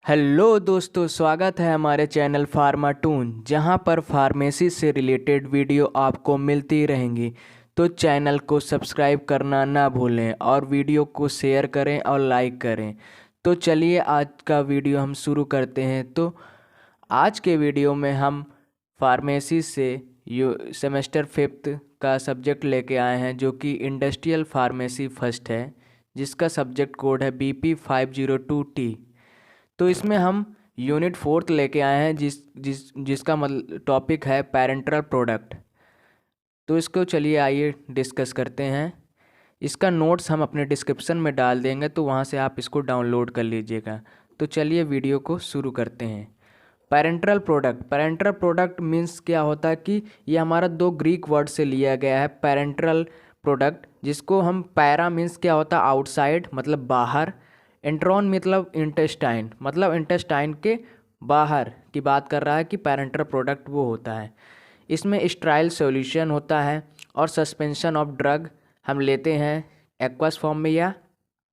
Hello दोस्तों, स्वागत है हमारे चैनल फार्माटून, जहां पर फार्मेसी से रिलेटेड वीडियो आपको मिलती रहेंगी। तो चैनल को सब्सक्राइब करना ना भूलें और वीडियो को शेयर करें और लाइक करें। तो चलिए आज का वीडियो हम शुरू करते हैं। तो आज के वीडियो में हम फार्मेसी से सेमेस्टर 5th का सब्जेक्ट लेके आए हैं, जो कि इंडस्ट्रियल फार्मेसी फर्स्ट है, जिसका सब्जेक्ट कोड है BP502T। तो इसमें हम यूनिट 4th लेके आए हैं, जिसका मतलब टॉपिक है पेरेंटल प्रोडक्ट। तो इसको चलिए आइए डिस्कस करते हैं। इसका नोट्स हम अपने डिस्क्रिप्शन में डाल देंगे, तो वहाँ से आप इसको डाउनलोड कर लीजिएगा। तो चलिए वीडियो को शुरू करते हैं। पेरेंटल प्रोडक्ट मीन्स क्या होता है कि ये हमारा दो ग्रीक वर्ड से लिया गया है। पेरेंटल प्रोडक्ट, जिसको हम पैरा मीन्स क्या होता है आउटसाइड, मतलब बाहर। एंट्रॉन मतलब इंटेस्टाइन, मतलब इंटेस्टाइन के बाहर की बात कर रहा है कि पेरेंटल प्रोडक्ट वो होता है। इसमें स्टेराइल सॉल्यूशन होता है और सस्पेंशन ऑफ ड्रग हम लेते हैं एक्वस फॉर्म में या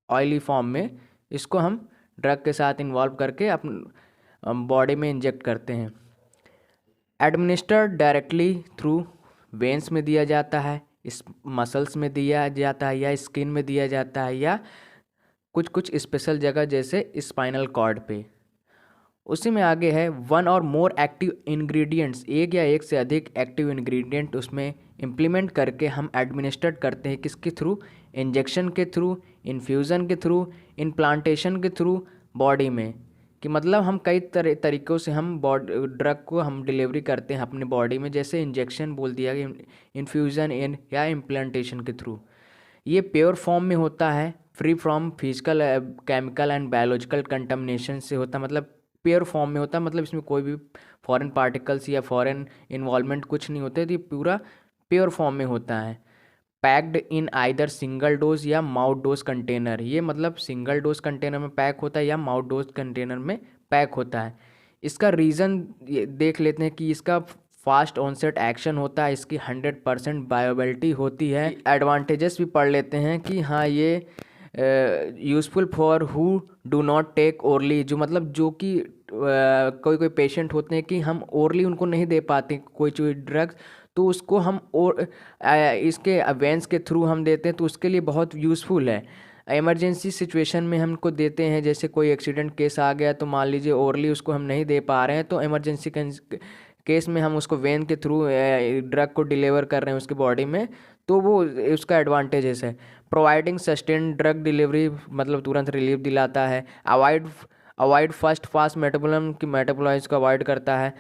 ऑयली फॉर्म में। इसको हम ड्रग के साथ इन्वॉल्व करके अपने बॉडी में इंजेक्ट करते हैं। एडमिनिस्टर्ड डायरेक्टली थ्रू वेंस में दिया जाता है, इस मसल्स में दिया जाता है, या स्किन में दिया जाता है, या कुछ स्पेशल जगह जैसे स्पाइनल कॉर्ड पे। उसी में आगे है वन और मोर एक्टिव इंग्रेडिएंट्स, एक या एक से अधिक एक्टिव इंग्रेडिएंट उसमें इम्प्लीमेंट करके हम एडमिनिस्ट्रेट करते हैं। किसके थ्रू? इंजेक्शन के थ्रू, इन्फ्यूज़न के थ्रू, इम्प्लांटेशन के थ्रू बॉडी में। कि मतलब हम कई तरीक़ों से हम ड्रग को हम डिलीवरी करते हैं अपने बॉडी में, जैसे इंजेक्शन बोल दिया गया, इन्फ्यूज़न या इम्प्लांटेशन के थ्रू। ये प्योर फॉर्म में होता है, free from physical, chemical and biological contamination से होता है। मतलब प्योर फॉर्म में होता है, मतलब इसमें कोई भी फॉरेन पार्टिकल्स या फॉरेन इन्वॉल्वमेंट कुछ नहीं होते। तो ये पूरा प्योर फॉर्म में होता है। Packed in either single dose या माउथ डोज कंटेनर, ये मतलब सिंगल डोज कंटेनर में पैक होता है या माउथ डोज कंटेनर में पैक होता है। इसका रीज़न देख लेते हैं कि इसका फास्ट ऑनसेट एक्शन होता है, इसकी 100% बायोबिलिटी होती है। एडवांटेजेस भी पढ़ लेते हैं कि हाँ ये useful for who do not take orally, जो मतलब जो कि कोई पेशेंट होते हैं कि हम ओरली उनको नहीं दे पाते कोई ड्रग्स, तो उसको हम और इसके वेंस के थ्रू हम देते हैं, तो उसके लिए बहुत यूज़फुल है। इमरजेंसी सिचुएशन में हमको देते हैं, जैसे कोई एक्सीडेंट केस आ गया तो मान लीजिए ओरली उसको हम नहीं दे पा रहे हैं, तो इमरजेंसी केस में हम उसको वेन के थ्रू ड्रग को डिलीवर कर रहे हैं उसकी बॉडी में, तो वो उसका एडवांटेजेस है। प्रोवाइडिंग सस्टेन ड्रग डिलीवरी, मतलब तुरंत रिलीफ दिलाता है। अवॉइड फर्स्ट फास्ट मेटाबॉलिज्म की मेटाबॉलाइज को अवॉइड करता है।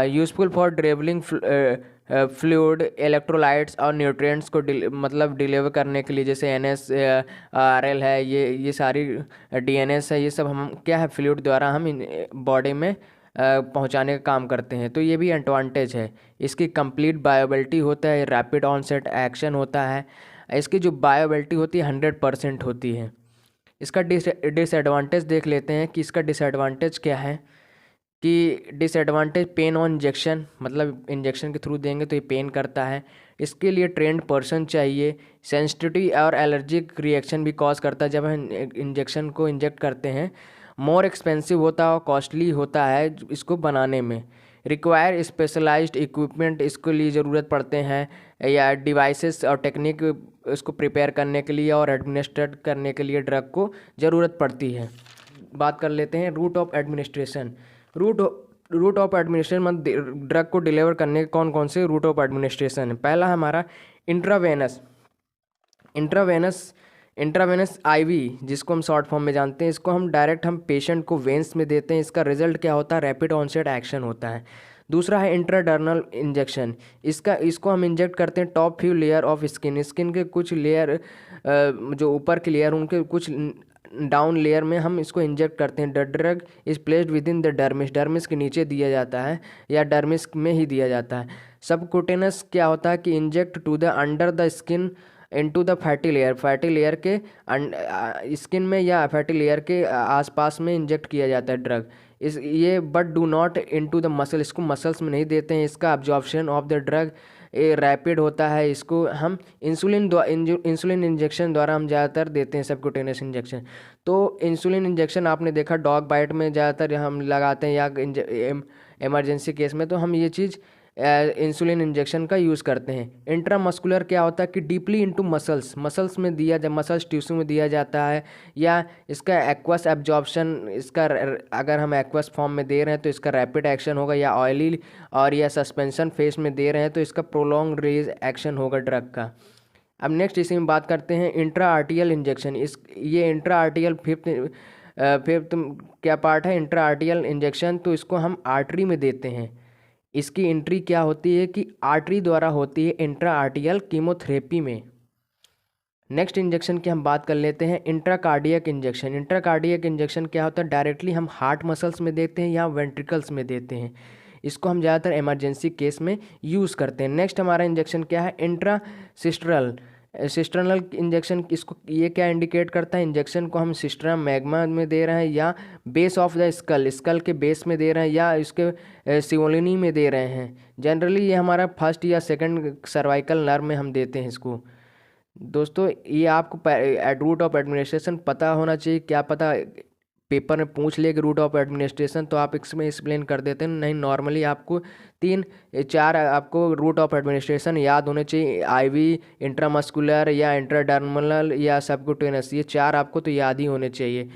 यूज़फुल फॉर ड्रेवलिंग फ्लूइड, इलेक्ट्रोलाइट्स और न्यूट्रिएंट्स को मतलब डिलीवर करने के लिए, जैसे NSRL है, ये सारी DNS है, ये सब हम क्या है फ्लूइड द्वारा हम बॉडी में पहुंचाने का काम करते हैं। तो ये भी एडवांटेज है। इसकी कंप्लीट बायोबिलिटी होता है, रैपिड ऑनसेट एक्शन होता है। इसकी जो बायोबिलिटी होती है 100% होती है। इसका डिसएडवांटेज देख लेते हैं कि इसका डिसएडवांटेज क्या है। कि डिसएडवांटेज पेन ऑन इंजेक्शन, मतलब इंजेक्शन के थ्रू देंगे तो ये पेन करता है। इसके लिए ट्रेंड पर्सन चाहिए। सेंसिटिविटी और एलर्जिक रिएक्शन भी कॉज करता है जब हम इंजेक्शन को इंजेक्ट करते हैं। मोर एक्सपेंसिव होता है और कॉस्टली होता है इसको बनाने में। रिक्वायर स्पेशलाइज्ड इक्विपमेंट, इसके लिए ज़रूरत पड़ते हैं, या डिवाइसेस और टेक्निक इसको प्रिपेयर करने के लिए और एडमिनिस्ट्रेट करने के लिए ड्रग को ज़रूरत पड़ती है। बात कर लेते हैं route of administration. Route of administration मतलब ड्रग को डिलीवर करने के कौन कौन से रूट ऑफ एडमिनिस्ट्रेशन है। पहला हमारा इंट्रावेनस IV, जिसको हम शॉर्ट फॉर्म में जानते हैं। इसको हम डायरेक्ट हम पेशेंट को वेंस में देते हैं। इसका रिजल्ट क्या होता है? रैपिड ऑनसेट एक्शन होता है। दूसरा है इंट्राडर्नल इंजेक्शन। इसको हम इंजेक्ट करते हैं top few layer of skin के कुछ लेयर, जो ऊपर के लेयर उनके कुछ डाउन लेयर में हम इसको इंजेक्ट करते हैं। The drug is placed with in the dermis के नीचे दिया जाता है या डर्मिस में ही दिया जाता है। सबकुटेनस क्या होता है कि inject to the under the skin into the fatty layer के स्किन में या फैटी लेयर के आसपास में इंजेक्ट किया जाता है ड्रग। ये but do not into the muscle, इसको मसल्स में नहीं देते हैं। इसका absorption of the drug rapid होता है, इसको हम इंसुलिन इंजेक्शन द्वारा हम ज़्यादातर देते हैं, सबक्यूटेनियस इंजेक्शन। तो इंसुलिन इंजेक्शन आपने देखा डॉग बाइट में ज़्यादातर हम लगाते हैं या इमरजेंसी केस में, तो हम ये चीज़ इंसुलिन इंजेक्शन का यूज़ करते हैं। इंट्रामस्कुलर क्या होता है कि डीपली इनटू मसल्स में दिया जाए, मसल्स टिश्यू में दिया जाता है, या इसका एक्वस एब्जॉर्प्शन, इसका अगर हम एक्वस फॉर्म में दे रहे हैं तो इसका रैपिड एक्शन होगा, या ऑयली और या सस्पेंशन फेस में दे रहे हैं तो इसका प्रोलॉन्ग रिलीज एक्शन होगा ड्रग का। अब नेक्स्ट इसी में बात करते हैं इंट्रा आर्टियल इंजेक्शन। ये इंट्रा आर्टियल फिफ्थ क्या पार्ट है, इंट्रा आर्टियल इंजेक्शन। तो इसको हम आर्टरी में देते हैं। इसकी एंट्री क्या होती है कि आर्टरी द्वारा होती है इंट्रा आर्टियल कीमोथेरेपी में। नेक्स्ट इंजेक्शन की हम बात कर लेते हैं इंट्राकार्डियक इंजेक्शन। इंट्राकार्डियक इंजेक्शन क्या होता है, डायरेक्टली हम हार्ट मसल्स में देते हैं या वेंट्रिकल्स में देते हैं। इसको हम ज़्यादातर इमरजेंसी केस में यूज़ करते हैं। नेक्स्ट हमारा इंजेक्शन क्या है, इंट्रासिस्टरल इंजेक्शन। इसको ये क्या इंडिकेट करता है, इंजेक्शन को हम सिस्टरम मैग्मा में दे रहे हैं, या बेस ऑफ द स्कल के बेस में दे रहे हैं, या इसके सिवोलिनी में दे रहे हैं। जनरली ये हमारा फर्स्ट या सेकंड सर्वाइकल नर्व में हम देते हैं इसको। दोस्तों ये आपको रूट ऑफ एडमिनिस्ट्रेशन पता होना चाहिए, क्या पता पेपर में पूछ ले कि रूट ऑफ एडमिनिस्ट्रेशन, तो आप इसमें एक्सप्लेन कर देते हैं। नहीं, नॉर्मली आपको 3-4 आपको रूट ऑफ एडमिनिस्ट्रेशन याद होने चाहिए, आईवी, इंट्रामस्कुलर या इंट्राडर्मल या सबक्यूटेनियस, ये 4 आपको तो याद ही होने चाहिए।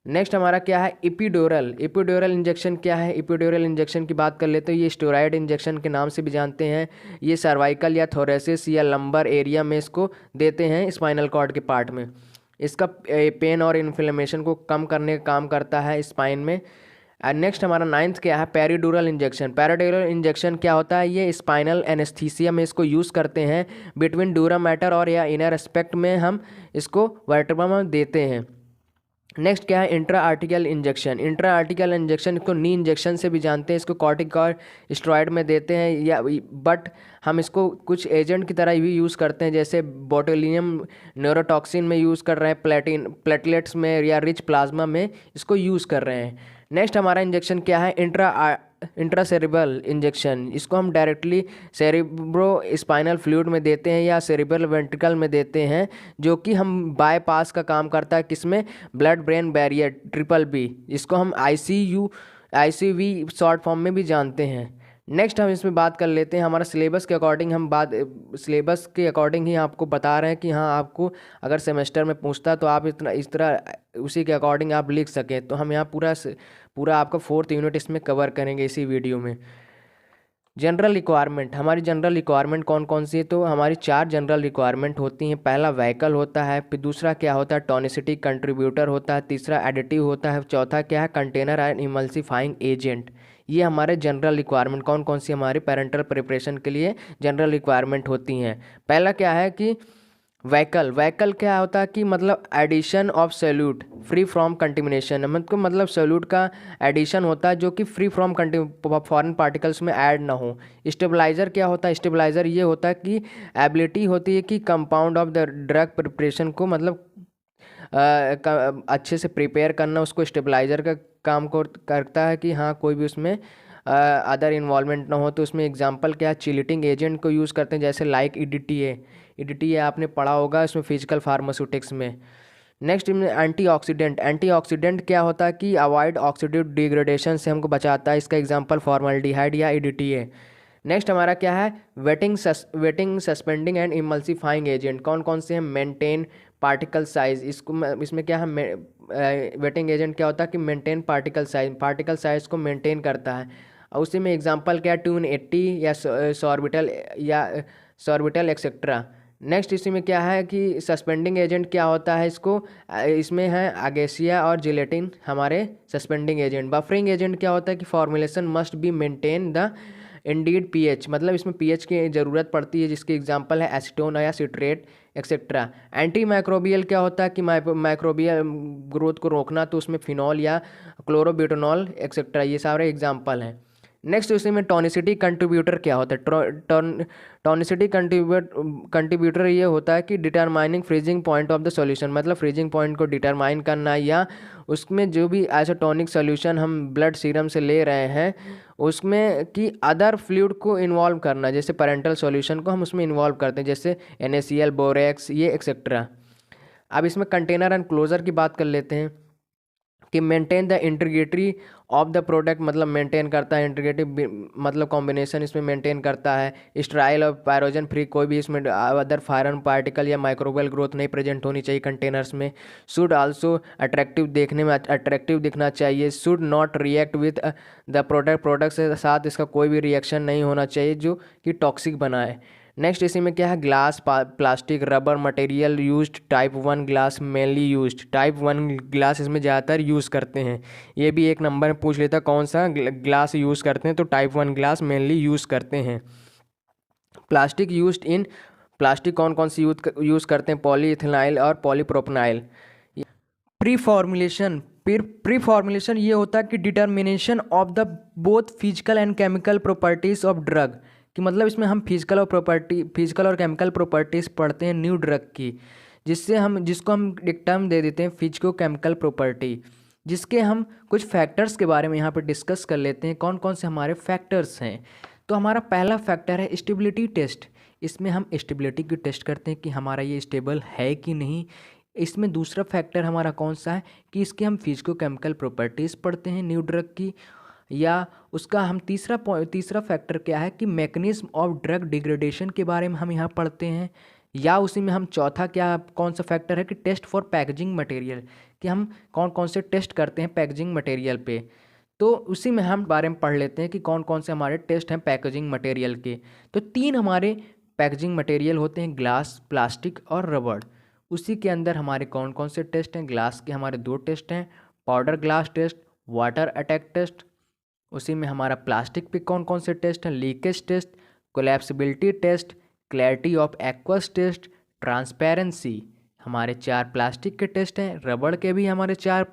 नेक्स्ट हमारा क्या है, एपिड्यूरल इंजेक्शन क्या है। एपिड्यूरल इंजेक्शन की बात कर लेते हैं, ये स्टेरॉयड इंजेक्शन के नाम से भी जानते हैं। ये सर्वाइकल या थोरेसिस या लंबर एरिया में इसको देते हैं, स्पाइनल कॉर्ड के पार्ट में। इसका पेन और इन्फ्लेमेशन को कम करने का काम करता है स्पाइन में। नेक्स्ट हमारा 9th क्या है, पेरिड्यूरल इंजेक्शन। पेरिड्यूरल इंजेक्शन क्या होता है, ये स्पाइनल एनेस्थीसिया में इसको यूज़ करते हैं, बिटवीन ड्यूरम मैटर और या इनर एस्पेक्ट में हम इसको वर्टेब्रा में देते हैं। नेक्स्ट क्या है, intra article injection. Intra article injection को नी इंजेक्शन से भी जानते हैं, इसको कॉर्टिकॉस्टेरॉइड में देते हैं, या बट हम इसको कुछ एजेंट की तरह भी यूज़ करते हैं, जैसे बोटुलिनियम न्यूरोटॉक्सिन में यूज़ कर रहे हैं, प्लेटलेट्स में या रिच प्लाज्मा में इसको यूज़ कर रहे हैं। नेक्स्ट हमारा इंजेक्शन क्या है, इंट्रासेरेब्रल इंजेक्शन। इसको हम डायरेक्टली सेरिब्रो स्पाइनल फ्लूइड में देते हैं या सेरिब्रल वेंट्रिकल में देते हैं, जो कि हम बाईपास का काम करता है, किसमें, ब्लड ब्रेन बैरियर BBB। इसको हम ICV शॉर्ट फॉर्म में भी जानते हैं। नेक्स्ट हम इसमें बात कर लेते हैं, हमारा सिलेबस के अकॉर्डिंग सिलेबस के अकॉर्डिंग ही आपको बता रहे हैं कि हाँ, आपको अगर सेमेस्टर में पूछता तो आप इस तरह उसी के अकॉर्डिंग आप लिख सकें। तो हम यहाँ पूरा आपका 4th यूनिट इसमें कवर करेंगे इसी वीडियो में। जनरल रिक्वायरमेंट, हमारी जनरल रिक्वायरमेंट कौन कौन सी है, तो हमारी 4 जनरल रिक्वायरमेंट होती हैं। पहला व्हीकल होता है, फिर दूसरा क्या होता है, टॉनिसिटी कंट्रीब्यूटर होता है, तीसरा एडिटिव होता है, चौथा क्या है, कंटेनर एंड इमल्सिफाइंग एजेंट। ये हमारे जनरल रिक्वायरमेंट कौन कौन सी हमारी पेरेंटल प्रिपरेशन के लिए जनरल रिक्वायरमेंट होती हैं। पहला क्या है कि व्हीकल क्या होता है कि मतलब addition of solute free from contamination, मतलब सॉल्यूट का एडिशन होता है जो कि फ्री फ्रॉम फॉरेन पार्टिकल्स में ऐड ना हो। स्टेबलाइजर क्या होता है, स्टेबलाइजर ये होता है कि एबिलिटी होती है कि compound of the drug preparation को मतलब अच्छे से प्रिपेयर करना, उसको स्टेबलाइजर का काम करता है कि हाँ कोई भी उसमें अदर इन्वॉल्वमेंट ना हो। तो उसमें एग्जांपल क्या है, चिलेटिंग एजेंट को यूज़ करते हैं, जैसे लाइक EDTA आपने पढ़ा होगा इसमें फिजिकल फार्मास्यूटिक्स में। नेक्स्ट एंटीऑक्सीडेंट क्या होता है कि अवॉइड ऑक्सीडेटिव डिग्रेडेशन से हमको बचाता है, इसका एग्जांपल फॉर्मल्डिहाइड या EDTA। नेक्स्ट हमारा क्या है, waiting suspending and emulsifying agent. कौन कौन से हैं, मेंटेन पार्टिकल साइज। इसमें क्या है, वेटिंग एजेंट क्या होता है कि मेंटेन पार्टिकल साइज को मेंटेन करता है। और उसी में एग्जांपल क्या है, 280 या सॉर्बिटल एक्सेट्रा। नेक्स्ट इसी में क्या है कि सस्पेंडिंग एजेंट क्या होता है, इसमें है अगेसिया और जिलेटिन हमारे सस्पेंडिंग एजेंट। बफरिंग एजेंट क्या होता है कि formulation must be maintain the Indeed pH, मतलब इसमें pH की ज़रूरत पड़ती है, जिसकी एग्जांपल है एसीटोन या सिट्रेट एक्सेट्रा। एंटी माइक्रोबियल क्या होता है कि माइक्रोबियल ग्रोथ को रोकना, तो उसमें फिनॉल या क्लोरोब्यूटेनॉल एक्सेट्रा, ये सारे एग्जांपल हैं। नेक्स्ट उसी में टॉनिसिटी कंट्रीब्यूटर क्या होता है। टॉनिसिटी कंट्रीब्यूटर ये होता है कि determining freezing point of the solution, मतलब फ्रीजिंग पॉइंट को डिटरमाइन करना, या उसमें जो भी आइसोटोनिक सॉल्यूशन हम ब्लड सीरम से ले रहे हैं उसमें कि अदर फ्लूइड को इन्वॉल्व करना, जैसे पेरेंटल सॉल्यूशन को हम उसमें इन्वॉल्व करते हैं, जैसे NaCl, बोरेक्स, ये एक्सेट्रा। अब इसमें कंटेनर एंड क्लोजर की बात कर लेते हैं कि maintain the integrity of the product, मतलब मेंटेन करता है, इंटीग्रिटी मतलब कॉम्बिनेशन इसमें मेंटेन करता है, स्टराइल और पायरोजन फ्री, कोई भी इसमें अदर फॉरेन पार्टिकल या माइक्रोबियल ग्रोथ नहीं प्रेजेंट होनी चाहिए कंटेनर्स में। शुड आल्सो अट्रैक्टिव, देखने में अट्रैक्टिव दिखना चाहिए। Should not react with the product के साथ इसका कोई भी रिएक्शन नहीं होना चाहिए जो कि टॉक्सिक बनाए। नेक्स्ट इसी में क्या है, glass, plastic, rubber material used, type 1 glass mainly used, type 1 glass इसमें ज़्यादातर यूज़ करते हैं। ये भी एक नंबर में पूछ लेता कौन सा ग्लास यूज़ करते हैं, तो टाइप 1 ग्लास मेनली यूज़ करते हैं। प्लास्टिक यूज्ड इन, प्लास्टिक कौन कौन सी यूज़ करते हैं, पॉलीइथेनाइल और पॉलीप्रोपनाइल। प्री फॉर्मुलेशन ये होता है कि determination of the both physical and chemical properties of drug, कि मतलब इसमें हम फिजिकल और केमिकल प्रॉपर्टीज़ पढ़ते हैं न्यू ड्रग की, जिसको हम एक टर्म दे देते हैं फिजिको केमिकल प्रॉपर्टी, जिसके हम कुछ फैक्टर्स के बारे में यहाँ पर डिस्कस कर लेते हैं, कौन कौन से हमारे फैक्टर्स हैं। तो हमारा पहला फैक्टर है स्टेबिलिटी टेस्ट। इसमें हम स्टेबिलिटी की टेस्ट करते हैं कि हमारा ये स्टेबल है कि नहीं। इसमें दूसरा फैक्टर हमारा कौन सा है कि इसके हम फिजिको केमिकल प्रॉपर्टीज़ पढ़ते हैं न्यू ड्रग की, या उसका हम तीसरा फैक्टर क्या है कि मैकेनिज्म ऑफ ड्रग डिग्रेडेशन के बारे में हम यहाँ पढ़ते हैं, या उसी में हम चौथा कौन सा फैक्टर है कि टेस्ट फॉर पैकेजिंग मटेरियल, कि हम कौन कौन से टेस्ट करते हैं पैकेजिंग मटेरियल पे। तो उसी में हम बारे में पढ़ लेते हैं कि कौन कौन से हमारे टेस्ट हैं पैकेजिंग मटेरियल के। तो 3 हमारे पैकेजिंग मटेरियल होते हैं, ग्लास, प्लास्टिक और रबड़। उसी के अंदर हमारे कौन कौन से टेस्ट हैं, ग्लास के हमारे 2 टेस्ट हैं, powder glass test, water attack test. उसी में हमारा प्लास्टिक पे कौन कौन से टेस्ट हैं, leakage test, collapsibility test, clarity of aqueous test, transparency. हमारे 4 प्लास्टिक के टेस्ट हैं। रबड़ के भी हमारे 4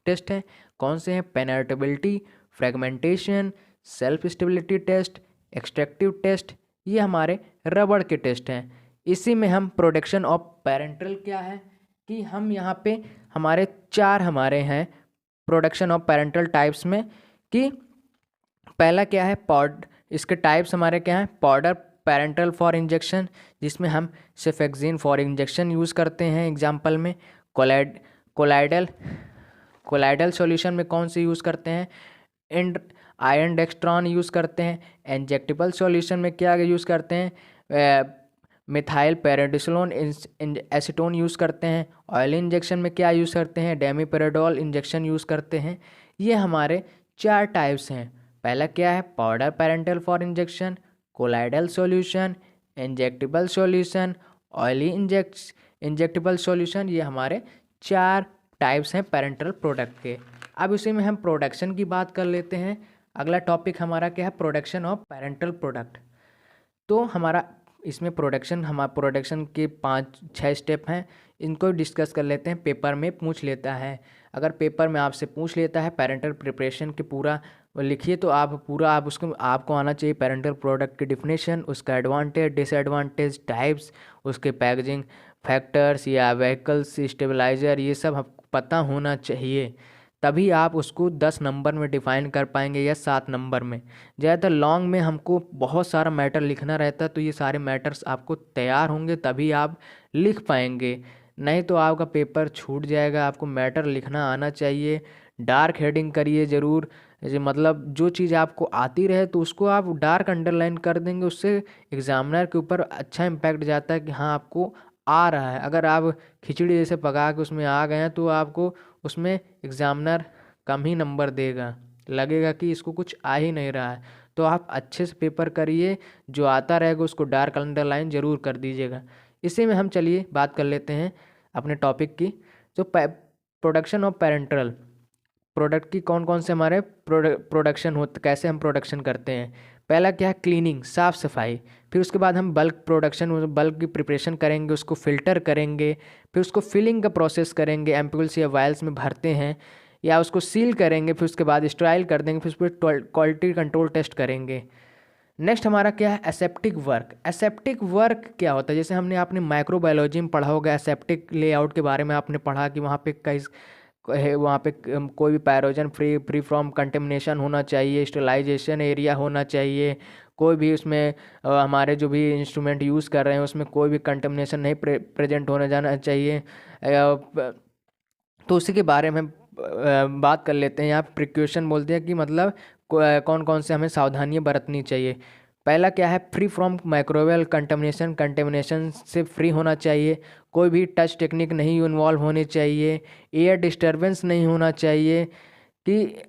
टेस्ट हैं, कौन से हैं, penetrability, fragmentation, self stability test, extractive test. ये हमारे रबड़ के टेस्ट हैं। इसी में हम प्रोडक्शन ऑफ पैरेंटल क्या है कि हम यहाँ पे हमारे 4 हमारे हैं प्रोडक्शन ऑफ पैरेंटल टाइप्स में, कि पहला क्या है इसके टाइप्स हमारे क्या हैं, पाउडर पैरेंटल फॉर इंजेक्शन, जिसमें हम सेफेक्सिन फॉर इंजेक्शन यूज़ करते हैं एग्जाम्पल में। कोलाइडल सॉल्यूशन में कौन से यूज़ करते हैं, आयरन डेक्सट्रॉन यूज़ करते हैं। इंजेक्टेबल सॉल्यूशन में क्या यूज़ करते हैं, मिथाइल पैराडिसोलोन एसीटोन यूज़ करते हैं। ऑयल इंजेक्शन में क्या यूज़ करते हैं, डेमीपेराडोल इंजेक्शन यूज़ करते हैं। ये हमारे 4 टाइप्स हैं। पहला क्या है, powder parental for injection, colloidal solution, injectable solution, oily injectable solution. ये हमारे 4 टाइप्स हैं पैरेंटल प्रोडक्ट के। अब इसी में हम प्रोडक्शन की बात कर लेते हैं। अगला टॉपिक हमारा क्या है, प्रोडक्शन ऑफ पैरेंटल प्रोडक्ट। तो हमारा इसमें प्रोडक्शन के 5-6 स्टेप हैं, इनको डिस्कस कर लेते हैं। पेपर में पूछ लेता है, अगर पेपर में आपसे पूछ लेता है पैरेंटल प्रिपरेशन के पूरा लिखिए, तो आपको आना चाहिए पैरेंटल प्रोडक्ट की डिफिनेशन, उसका एडवांटेज, डिसएडवांटेज, टाइप्स, उसके पैकेजिंग फैक्टर्स या व्हीकल्स स्टेबलाइजर, ये सब आपको पता होना चाहिए। तभी आप उसको 10 नंबर में डिफ़ाइन कर पाएंगे या 7 नंबर में। ज़्यादातर लॉन्ग में हमको बहुत सारा मैटर लिखना रहता है, तो ये सारे मैटर्स आपको तैयार होंगे तभी आप लिख पाएंगे, नहीं तो आपका पेपर छूट जाएगा। आपको मैटर लिखना आना चाहिए। डार्क हेडिंग करिए ज़रूर, मतलब जो चीज़ आपको आती रहे तो उसको आप डार्क अंडरलाइन कर देंगे, उससे एग्ज़ामिनर के ऊपर अच्छा इम्पैक्ट जाता है कि हाँ आपको आ रहा है। अगर आप खिचड़ी जैसे पका के उसमें आ गए हैं तो आपको उसमें एग्ज़ामिनर कम ही नंबर देगा, लगेगा कि इसको कुछ आ ही नहीं रहा है। तो आप अच्छे से पेपर करिए, जो आता रहेगा उसको डार्क अंडरलाइन ज़रूर कर दीजिएगा। इसी में हम चलिए बात कर लेते हैं अपने टॉपिक की। जो प्रोडक्शन ऑफ पैरेंटल प्रोडक्ट की कौन कौन से हमारे प्रोडक्शन होते, कैसे हम प्रोडक्शन करते हैं। पहला क्या है, क्लीनिंग, साफ़ सफाई। फिर उसके बाद हम बल्क की प्रिपरेशन करेंगे, उसको फ़िल्टर करेंगे, फिर उसको फिलिंग का प्रोसेस करेंगे, एम्पूल्स या वायल्स में भरते हैं, या उसको सील करेंगे, फिर उसके बाद स्टेराइल कर देंगे, फिर उस पर क्वालिटी कंट्रोल टेस्ट करेंगे। नेक्स्ट हमारा क्या है, एसेप्टिक वर्क। एसेप्टिक वर्क क्या होता है, जैसे हमने आपने माइक्रोबायोलॉजी में पढ़ा होगा, एसेप्टिक लेआउट के बारे में आपने पढ़ा कि वहाँ पे कई वहाँ पे कोई भी पैरोजन फ्री फ्रॉम कंटेमिनेशन होना चाहिए, स्टेलाइजेशन एरिया होना चाहिए, कोई भी उसमें हमारे जो भी इंस्ट्रूमेंट यूज़ कर रहे हैं उसमें कोई भी कंटेमिनेशन नहीं प्रेजेंट होने जाना चाहिए। तो उसी के बारे में बात कर लेते हैं। यहाँ प्रिकॉशन बोलते हैं कि मतलब कौन कौन से हमें सावधानियाँ बरतनी चाहिए। पहला क्या है, free from microwell contamination, contamination से फ्री होना चाहिए, कोई भी टच टेक्निक नहीं इन्वॉल्व होनी चाहिए, एयर डिस्टर्बेंस नहीं होना चाहिए कि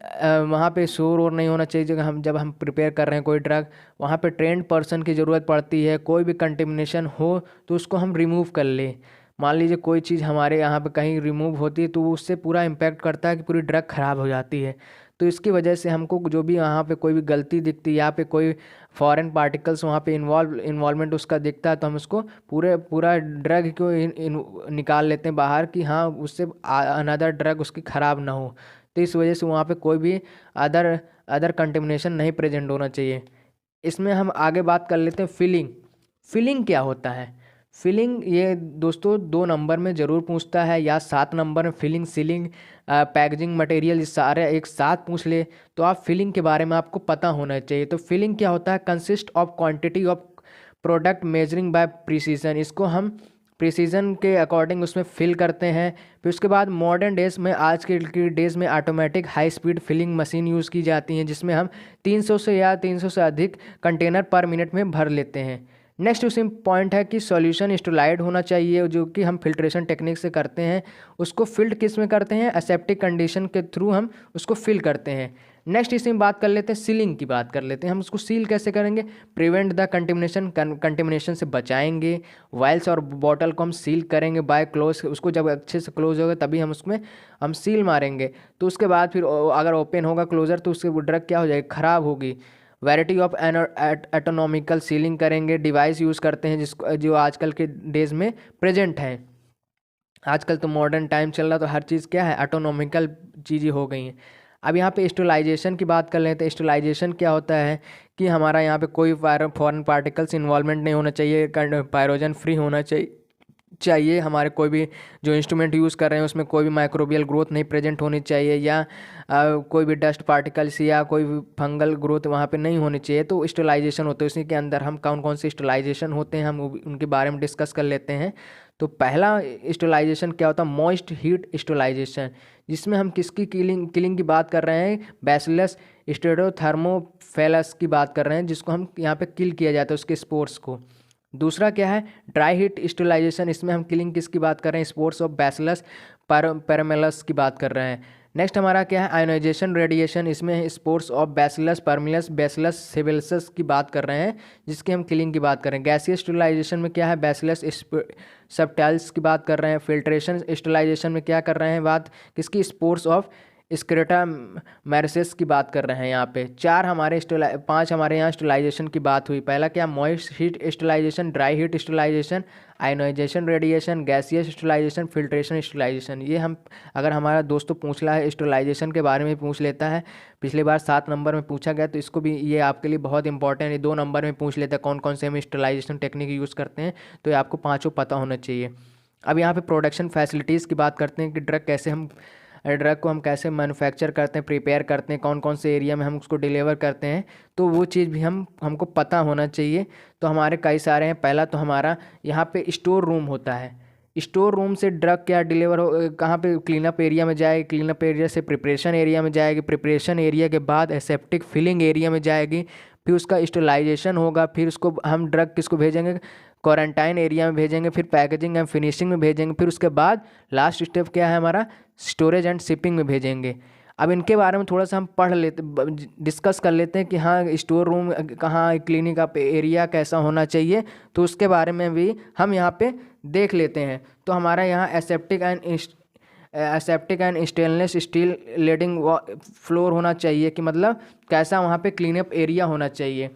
वहाँ पे शोर और नहीं होना चाहिए। जब हम प्रिपेयर कर रहे हैं कोई ड्रग, वहाँ पे ट्रेंड पर्सन की ज़रूरत पड़ती है, कोई भी कंटेमिनेशन हो तो उसको हम रिमूव कर लें। मान लीजिए कोई चीज़ हमारे यहाँ पे कहीं रिमूव होती है तो उससे पूरा इम्पैक्ट करता है कि पूरी ड्रग ख़राब हो जाती है। तो इसकी वजह से हमको जो भी यहाँ पे कोई भी गलती दिखती है, यहाँ पे कोई फॉरेन पार्टिकल्स वहाँ पे इन्वॉल्वमेंट उसका दिखता है, तो हम उसको पूरा ड्रग को निकाल लेते हैं बाहर कि हाँ उससे अनदर ड्रग उसकी ख़राब ना हो। तो इस वजह से वहाँ पे कोई भी अदर अदर कंटेमिनेशन नहीं प्रेजेंट होना चाहिए। इसमें हम आगे बात कर लेते हैं फिलिंग। फिलिंग क्या होता है, फिलिंग ये दोस्तों 2 नंबर में ज़रूर पूछता है या 7 नंबर में। फिलिंग, सीलिंग, पैकेजिंग मटेरियल, ये सारे एक साथ पूछ ले तो आप फिलिंग के बारे में आपको पता होना चाहिए। तो फिलिंग क्या होता है, consist of quantity of product measuring by precision. इसको हम प्रिसीजन के अकॉर्डिंग उसमें फिल करते हैं। फिर उसके बाद मॉडर्न डेज में, आज के डेज में automatic high speed filling machine use की जाती हैं, जिसमें हम 300 से या 300 से अधिक कंटेनर पर मिनट में भर लेते हैं। नेक्स्ट उसी पॉइंट है कि सॉल्यूशन स्टेलाइड होना चाहिए, जो कि हम फिल्ट्रेशन टेक्निक से करते हैं। उसको फिल्ड किस में करते हैं, एसेप्टिक कंडीशन के थ्रू हम उसको फिल करते हैं। नेक्स्ट इसी में बात कर लेते हैं, सीलिंग की बात कर लेते हैं। हम उसको सील कैसे करेंगे, प्रिवेंट द कंटेमिनेशन से बचाएंगे। वाइल्स और बॉटल को हम सील करेंगे बाय क्लोज, उसको जब अच्छे से क्लोज होगा तभी हम उसमें हम सील मारेंगे। तो उसके बाद फिर अगर ओपन होगा क्लोजर तो उससे ड्रग क्या हो जाएगी, ख़राब होगी। वैरायटी ऑफ एटोनॉमिकल सीलिंग करेंगे, डिवाइस यूज़ करते हैं जिसको जो आजकल के डेज में प्रेजेंट है। आजकल तो मॉडर्न टाइम चल रहा तो हर चीज़ क्या है, एटोनॉमिकल चीज़ें हो गई हैं। अब यहाँ पे स्टेलाइजेशन की बात कर लेते हैं। स्टेलाइजेशन क्या होता है कि हमारा यहाँ पे कोई फॉरेन पार्टिकल्स इन्वॉल्वमेंट नहीं होना चाहिए, पायरोजन फ्री होना चाहिए। हमारे कोई भी जो इंस्ट्रूमेंट यूज़ कर रहे हैं उसमें कोई भी माइक्रोबियल ग्रोथ नहीं प्रेजेंट होनी चाहिए, या कोई भी डस्ट पार्टिकल्स या कोई भी फंगल ग्रोथ वहाँ पे नहीं होनी चाहिए। तो स्टेलाइजेशन होते हैं, उसी के अंदर हम कौन कौन से स्टेलाइजेशन होते हैं हम उनके बारे में डिस्कस कर लेते हैं। तो पहला स्टेलाइजेशन क्या होता है, मॉइस्ट हीट स्टेलाइजेशन, जिसमें हम किसकी किलिंग की बात कर रहे हैं, बैसिलस स्टेरोथर्मोफिलस की बात कर रहे हैं, जिसको हम यहाँ पे किल किया जाता है उसके स्पोर्स को। दूसरा क्या है, ड्राई हीट स्टेलाइजेशन, इसमें हम किलिंग किसकी बात कर रहे हैं, स्पोर्स ऑफ बैसिलस पैरामेलस की बात कर रहे हैं। नेक्स्ट हमारा क्या है, आयोनाइजेशन रेडिएशन, इसमें स्पोर्स ऑफ बैसिलस परमिलस बैसिलस सेबेलसस की बात कर रहे हैं, जिसकी हम किलिंग की बात कर रहे हैं। गैसीय स्टेलाइजेशन में क्या है, बैसिलस सबटाइल्स की बात कर रहे हैं। फिल्ट्रेशन स्टेलाइजेशन में क्या कर रहे हैं, बात किसकी, स्पोर्स ऑफ स्क्रेटा मैरिसेस की बात कर रहे हैं। यहाँ पे 5 हमारे यहाँ स्टेलाइजेशन की बात हुई। पहला क्या, moist heat sterilisation, dry heat sterilisation, ionisation radiation, gaseous sterilisation, filtration sterilisation. ये हम अगर हमारा दोस्तों पूछ रहा है स्टेलाइजेशन के बारे में पूछ लेता है, पिछली बार 7 नंबर में पूछा गया, तो इसको भी ये आपके लिए बहुत इंपॉर्टेंट है। 2 नंबर में पूछ लेता है कौन कौन से हम स्टेलाइजेशन टेक्निक यूज़ करते हैं, तो ये आपको पाँचों पता होना चाहिए। अब यहाँ पे प्रोडक्शन फैसिलिटीज़ की बात करते हैं कि ड्रग को हम कैसे मैन्युफैक्चर करते हैं, प्रिपेयर करते हैं, कौन कौन से एरिया में हम उसको डिलीवर करते हैं, तो वो चीज़ भी हमको पता होना चाहिए। तो हमारे कई सारे हैं। पहला तो हमारा यहाँ पे स्टोर रूम होता है। स्टोर रूम से ड्रग क्या डिलीवर हो, कहाँ पे, क्लीनअप एरिया में जाएगी, क्लीनअप एरिया से प्रिपरेशन एरिया में जाएगी, प्रिपरेशन एरिया के बाद एसेप्टिक फिलिंग एरिया में जाएगी, फिर उसका स्टेलाइजेशन होगा, फिर उसको हम ड्रग किसको भेजेंगे, क्वारंटाइन एरिया में भेजेंगे, फिर पैकेजिंग एंड फिनिशिंग में भेजेंगे, फिर उसके बाद लास्ट स्टेप क्या है हमारा, स्टोरेज एंड शिपिंग में भेजेंगे। अब इनके बारे में थोड़ा सा हम डिस्कस कर लेते हैं कि हाँ स्टोर रूम कहाँ, क्लिनिक का एरिया कैसा होना चाहिए, तो उसके बारे में भी हम यहाँ पे देख लेते हैं। तो हमारा यहाँ aseptic and stainless steel leading floor होना चाहिए, कि मतलब कैसा वहाँ पे क्लीनअप एरिया होना चाहिए।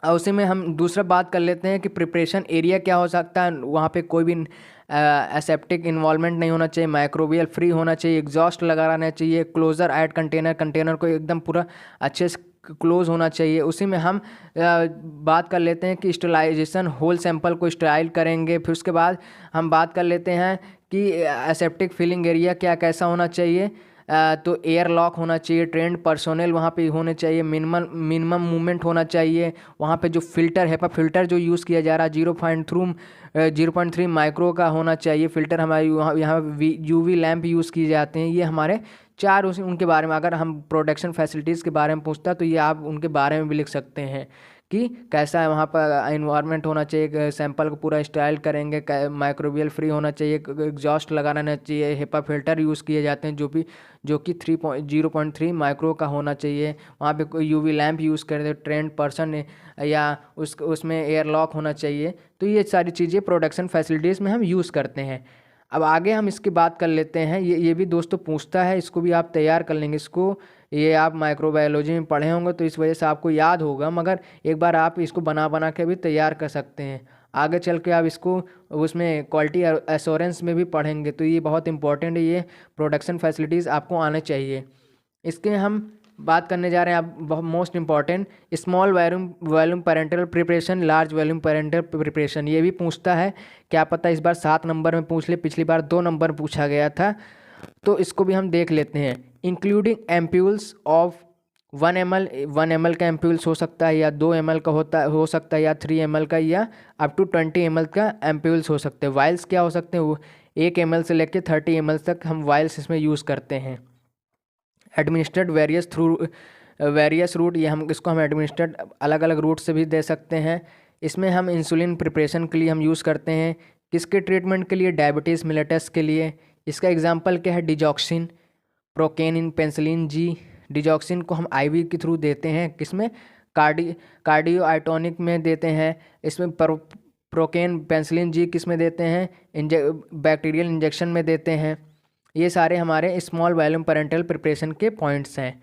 और उसी में हम दूसरा बात कर लेते हैं कि प्रिपरेशन एरिया क्या हो सकता है। वहाँ पे कोई भी एसेप्टिक इन्वॉल्वमेंट नहीं होना चाहिए, माइक्रोबियल फ्री होना चाहिए, एग्जॉस्ट लगा रहना चाहिए, क्लोजर एट कंटेनर, कंटेनर को एकदम पूरा अच्छे से क्लोज होना चाहिए। उसी में हम बात कर लेते हैं कि स्टरलाइजेशन, होल सैंपल को स्टराइल करेंगे। फिर उसके बाद हम बात कर लेते हैं कि एसेप्टिक फिलिंग एरिया क्या कैसा होना चाहिए। तो एयर लॉक होना चाहिए, ट्रेंड पर्सोनल वहाँ पे होने चाहिए, मिनिमम मूवमेंट होना चाहिए। वहाँ पे जो फिल्टर है, फिल्टर जो यूज़ किया जा रहा है 0.3 माइक्रो का होना चाहिए फिल्टर। हमारे यहाँ यूवी लैंप यूज़ किए जाते हैं। ये हमारे चार उनके बारे में, अगर हम प्रोडक्शन फैसिलिटीज़ के बारे में पूछता तो ये आप उनके बारे में भी लिख सकते हैं कि कैसा है वहाँ पर इन्वायरमेंट होना चाहिए, सैंपल को पूरा स्टाइल करेंगे, माइक्रोबियल फ्री होना चाहिए, एग्जॉस्ट लगाना नहीं चाहिए, हेपा फिल्टर यूज़ किए जाते हैं जो कि 0.3 माइक्रो का होना चाहिए। वहाँ पे कोई यूवी लैंप यूज़ करते हैं, ट्रेंड पर्सन या उसमें एयर लॉक होना चाहिए। तो ये सारी चीज़ें प्रोडक्शन फैसिलिटीज़ में हम यूज़ करते हैं। अब आगे हम इसकी बात कर लेते हैं। ये भी दोस्तों पूछता है, इसको भी आप तैयार कर लेंगे। इसको ये आप माइक्रोबायोलॉजी में पढ़े होंगे तो इस वजह से आपको याद होगा, मगर एक बार आप इसको बना के भी तैयार कर सकते हैं। आगे चल के आप इसको उसमें क्वालिटी एश्योरेंस में भी पढ़ेंगे, तो ये बहुत इंपॉर्टेंट है। ये प्रोडक्शन फैसिलिटीज़ आपको आने चाहिए। इसके हम बात करने जा रहे हैं आप बहुत most important, small volume parental preparation, large volume parental preparation. ये भी पूछता है, क्या पता इस बार 7 नंबर में पूछ ले, पिछली बार 2 नंबर पूछा गया था। तो इसको भी हम देख लेते हैं। इंक्लूडिंग एम्प्यूल्स ऑफ 1 ml का एम्प्यूल्स हो सकता है, या 2 ml का हो सकता है, या 3 ml का, या अप टू 20 ml का एम्प्यूल्स हो सकते हैं। वाइल्स क्या हो सकते हैं, वो 1 ml से लेकर 30 ml तक हम वाइल्स इसमें यूज़ करते हैं। एडमिनिस्ट्रेड वेरियस रूट, ये हम इसको हम एडमिनिस्ट्रेड अलग अलग रूट से भी दे सकते हैं। इसमें हम इंसुलिन प्रिपरेशन के लिए हम यूज़ करते हैं। किसके ट्रीटमेंट के लिए, डायबिटीज़ मिलेटस के लिए। इसका एग्जांपल क्या है, डिजॉक्सिन, प्रोकेनिन, पेंसिलिन जी। डिजॉक्सिन को हम आईवी के थ्रू देते हैं, किसमें, कार्डियो आइटोनिक में देते हैं। इसमें प्रोकेन, पेंसिलिन जी किस में देते हैं, बैक्टीरियल इंजेक्शन में देते हैं। ये सारे हमारे स्मॉल वॉल्यूम पैरेंटल प्रिपरेशन के पॉइंट्स हैं।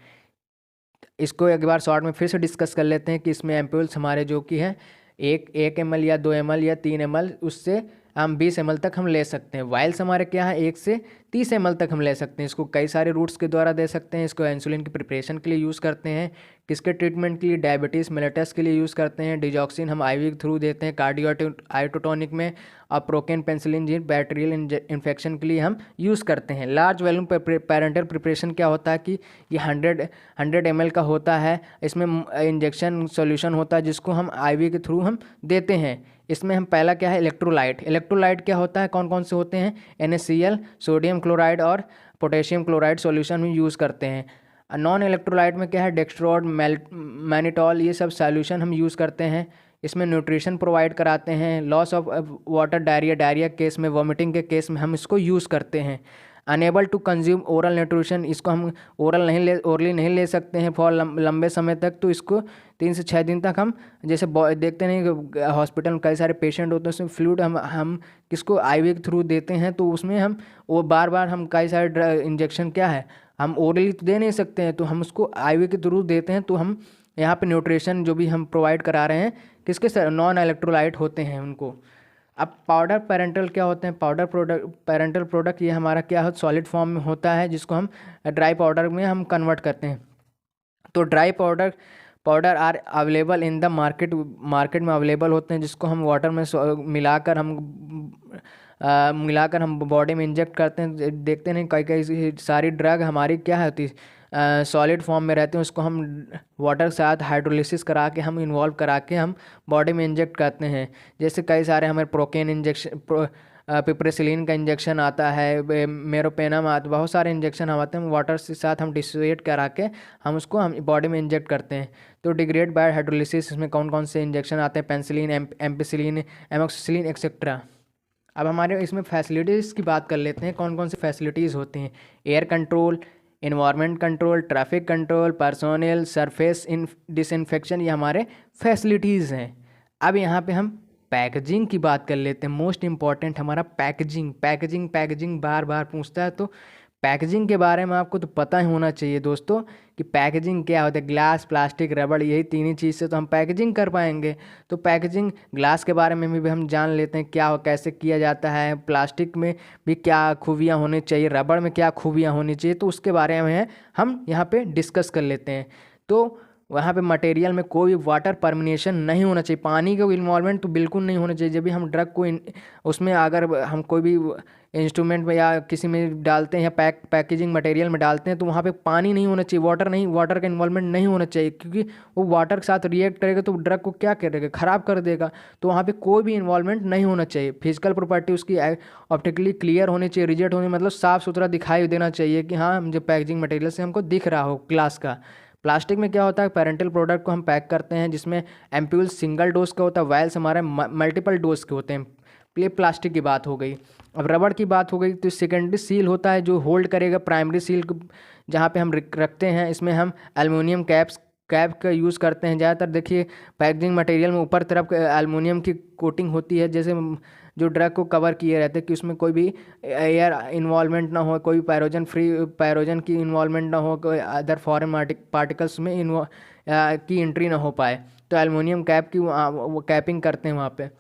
इसको एक बार शॉर्ट में फिर से डिस्कस कर लेते हैं कि इसमें एम्प्यूल्स हमारे जो कि है 1 ml या 2 ml या 3 ml, उससे हम 20 ml तक हम ले सकते हैं। वाइल्स हमारे क्या है 1 से 30 ml तक हम ले सकते हैं। इसको कई सारे रूट्स के द्वारा दे सकते हैं। इसको इंसुलिन की प्रिपरेशन के लिए यूज़ करते हैं, किसके ट्रीटमेंट के लिए, डायबिटीज़ मिलेटस के लिए यूज़ करते हैं। डिजॉक्सिन हम आईवी के थ्रू देते हैं कार्डियो आइटोटोनिक में, और प्रोकेन, पेंसिलिन जी बैक्टीरियल इन्फेक्शन के लिए हम यूज़ करते हैं। लार्ज वॉल्यूम पैरेंटल प्रिपरेशन क्या होता है कि ये 100 ml का होता है। इसमें इंजेक्शन सॉल्यूशन होता है जिसको हम आईवी के थ्रू हम देते हैं। इसमें हम पहला क्या है, इलेक्ट्रोलाइट क्या होता है, कौन कौन से होते हैं, NaCl, सोडियम क्लोराइड और पोटेशियम क्लोराइड सॉल्यूशन में यूज़ करते हैं। नॉन इलेक्ट्रोलाइट में क्या है, डेक्स्ट्रोड, मैनिटॉल, ये सब सॉल्यूशन हम यूज़ करते हैं। इसमें न्यूट्रिशन प्रोवाइड कराते हैं। Loss of water, diarrhoea case में, वॉमिटिंग के केस में हम इसको यूज़ करते हैं। Unable to consume oral nutrition, इसको हम ओरली नहीं ले सकते हैं फॉर लंबे समय तक। तो इसको 3 से 6 दिन तक हम, जैसे देखते नहीं हॉस्पिटल में कई सारे पेशेंट होते हैं, उसमें फ्लूइड हम किसको आईवी के थ्रू देते हैं। तो उसमें हम वो बार हम कई सारे इंजेक्शन क्या है हम ओरली तो दे नहीं सकते हैं, तो हम उसको आईवी के थ्रू देते हैं। तो हम यहाँ पे न्यूट्रिशन जो भी हम प्रोवाइड करा रहे हैं किसके, नॉन इलेक्ट्रोलाइट होते हैं उनको। अब पाउडर पैरेंटल क्या होते हैं, पैरेंटल प्रोडक्ट, ये हमारा क्या है, सॉलिड फॉर्म में होता है, जिसको हम ड्राई पाउडर में हम कन्वर्ट करते हैं। तो dry powder are available in the market में अवेलेबल होते हैं, जिसको हम वाटर में मिलाकर हम बॉडी में इंजेक्ट करते हैं। देखते हैं कई सारी ड्रग हमारी क्या होती है, सॉलिड फॉर्म में रहते हैं। उसको हम वाटर के साथ हाइड्रोलिसिस करा के हम इन्वॉल्व करा के हम बॉडी में इंजेक्ट करते हैं। जैसे कई सारे हमारे प्रोकेन इंजेक्शन, पिपरेसिलिन का इंजेक्शन आता है, मेरोपेनम आता, बहुत सारे इंजेक्शन हम आते हैं। वाटर के साथ हम डिसोसिएट करा के हम उसको हम बॉडी में इंजेक्ट करते हैं। तो डिग्रेड बाय हाइड्रोलिसिस, इसमें कौन कौन से इंजेक्शन आते हैं, पेंसिलिन, एम्पिसिलिन, एमोक्सिसिलिन एक्सेट्रा। अब हमारे इसमें फैसिलिटीज़ की बात कर लेते हैं, कौन कौन सी फैसिलिटीज़ होती हैं। Air control, environment control, traffic control, personnel, surface disinfection, ये हमारे फैसिलिटीज़ हैं। अब यहाँ पे हम पैकेजिंग की बात कर लेते हैं। मोस्ट इम्पॉर्टेंट हमारा पैकेजिंग बार बार पूछता है। तो पैकेजिंग के बारे में आपको तो पता ही होना चाहिए दोस्तों कि पैकेजिंग क्या होता है। ग्लास, प्लास्टिक, रबड़, यही तीन ही चीज़ से तो हम पैकेजिंग कर पाएंगे। तो पैकेजिंग ग्लास के बारे में भी हम जान लेते हैं क्या कैसे किया जाता है, प्लास्टिक में भी क्या खूबियाँ होनी चाहिए, रबड़ में क्या खूबियाँ होनी चाहिए, तो उसके बारे में हम यहाँ पे डिस्कस कर लेते हैं। तो वहाँ पे मटेरियल में कोई वाटर परमिनेशन नहीं होना चाहिए, पानी का इन्वॉल्वमेंट तो बिल्कुल नहीं होना चाहिए। जब भी हम ड्रग को उसमें अगर हम कोई भी इंस्ट्रूमेंट में या किसी में डालते हैं या पैकेजिंग मटेरियल में डालते हैं तो वहाँ पे पानी नहीं होना चाहिए, वाटर का इन्वॉल्वमेंट नहीं होना चाहिए, क्योंकि वो वाटर के साथ रिएक्ट करेगा तो ड्रग को क्या करेगा, ख़राब कर देगा। तो वहाँ पे कोई भी इन्वॉल्वमेंट नहीं होना चाहिए। फिजिकल प्रॉपर्टी उसकी ऑप्टिकली क्लियर होनी चाहिए, रिजेक्ट होनी मतलब साफ़ सुथरा दिखाई देना चाहिए कि हाँ जो पैकेजिंग मटेरियल से हमको दिख रहा हो ग्लास का। प्लास्टिक में क्या होता है, पेरेंटल प्रोडक्ट को हम पैक करते हैं जिसमें एम्प्यूल सिंगल डोज का होता है, वायल्स हमारे मल्टीपल डोज के होते हैं। ये प्लास्टिक की बात हो गई। अब रबड़ की बात हो गई तो सेकेंडरी सील होता है जो होल्ड करेगा प्राइमरी सील को, जहाँ पे हम रखते हैं। इसमें हम एल्युमिनियम कैप का यूज़ करते हैं ज़्यादातर। देखिए पैकेजिंग मटेरियल में ऊपर तरफ एल्युमिनियम की कोटिंग होती है, जैसे जो ड्रग को कवर किए रहते हैं कि उसमें कोई भी एयर इन्वॉल्वमेंट ना हो, कोई पैरोजन की इन्वॉल्वमेंट ना हो, कोई अदर फॉरेन पार्टिकल्स में की एंट्री ना हो पाए। तो एल्युमिनियम कैप की वो कैपिंग करते हैं वहाँ पे।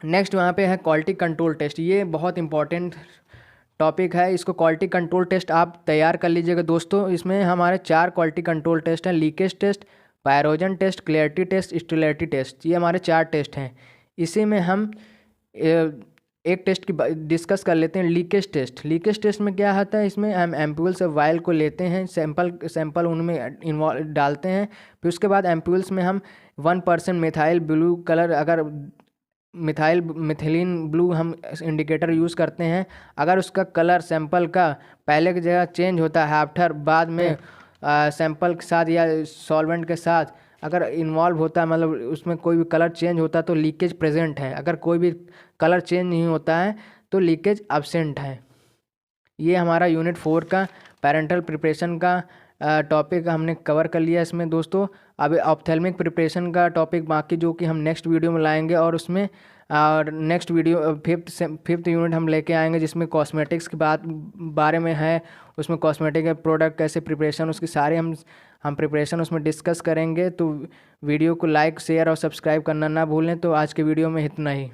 नेक्स्ट वहाँ पे है क्वालिटी कंट्रोल टेस्ट। ये बहुत इंपॉर्टेंट टॉपिक है, इसको क्वालिटी कंट्रोल टेस्ट आप तैयार कर लीजिएगा दोस्तों। इसमें हमारे 4 क्वालिटी कंट्रोल टेस्ट हैं, leakage test, pyrogen test, clarity test, stability test. ये हमारे 4 टेस्ट हैं। इसी में हम एक टेस्ट की डिस्कस कर लेते हैं, लीकेज टेस्ट। लीकेज टेस्ट में क्या होता है, इसमें हम एम्प्यूल्स और वायल को लेते हैं, सैंपल उनमें इन्वॉल्व डालते हैं। फिर उसके बाद एम्प्यूल्स में हम 1% मिथाइल ब्लू कलर, अगर मिथिलीन ब्लू हम इंडिकेटर यूज़ करते हैं, अगर उसका कलर सैंपल का पहले की जगह चेंज होता है आफ्टर, बाद में सैंपल के साथ या सॉल्वेंट के साथ अगर इन्वॉल्व होता है, मतलब उसमें कोई भी कलर चेंज होता है तो लीकेज प्रेजेंट है। अगर कोई भी कलर चेंज नहीं होता है तो लीकेज एब्सेंट है। ये हमारा यूनिट 4 का पेरेंटल प्रिपरेशन का टॉपिक हमने कवर कर लिया इसमें दोस्तों। अब ऑप्थेल्मिक प्रिपरेशन का टॉपिक बाकी जो कि हम नेक्स्ट वीडियो में लाएंगे, और उसमें नेक्स्ट वीडियो फिफ्थ यूनिट हम लेके आएंगे जिसमें कॉस्मेटिक्स की बारे में है। उसमें कॉस्मेटिक प्रोडक्ट कैसे प्रिपरेशन, उसकी सारे हम प्रिपरेशन उसमें डिस्कस करेंगे। तो वीडियो को लाइक, शेयर और सब्सक्राइब करना ना भूलें। तो आज के वीडियो में इतना ही।